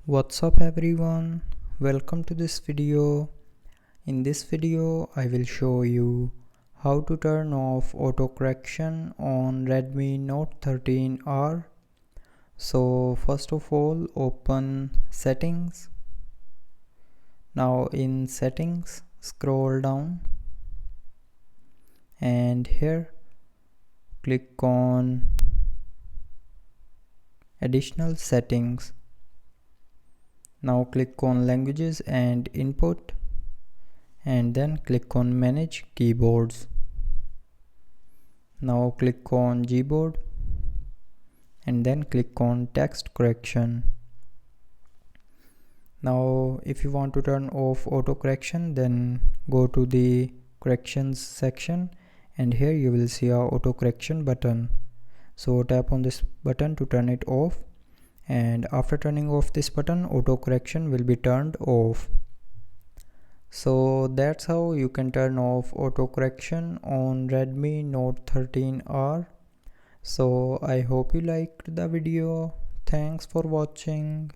What's up everyone, welcome to this video. In this video I will show you how to turn off auto correction on Redmi Note 13R. So first of all, open settings. Now in settings, scroll down and here click on additional settings. Now click on languages and input and then click on manage keyboards. Now click on Gboard and then click on text correction. Now if you want to turn off auto correction, then go to the corrections section and here you will see our auto correction button. So tap on this button to turn it off, and after turning off this button, auto correction will be turned off. So that's how you can turn off auto correction on Redmi Note 13R. So I hope you liked the video. Thanks for watching.